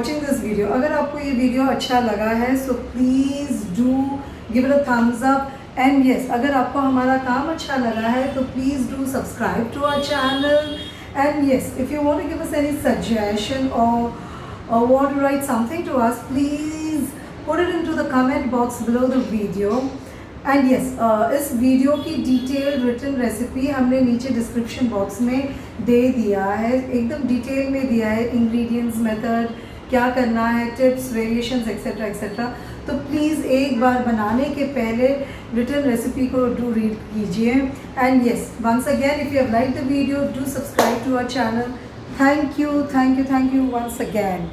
watching this video. अगर आपको ये वीडियो अच्छा लगा है so please do give it a thumbs up. And yes, अगर आपको हमारा काम अच्छा लगा है तो please do subscribe to our channel. And yes, if you want to give us any suggestion or want to write something to us, please put it into the comment box below the video. And yes, इस video की detail written recipe हमने नीचे description box में दे दिया है, एकदम detail में दिया है, इंग्रेडिएंट्स, मेथड, क्या करना है, टिप्स, वेरिएशंस एक्सेट्रा एक्सेट्रा. तो प्लीज़ एक बार बनाने के पहले रिटन रेसिपी को डू रीड कीजिए. And yes, once again if you have like the video, do subscribe to our channel. Thank you once again.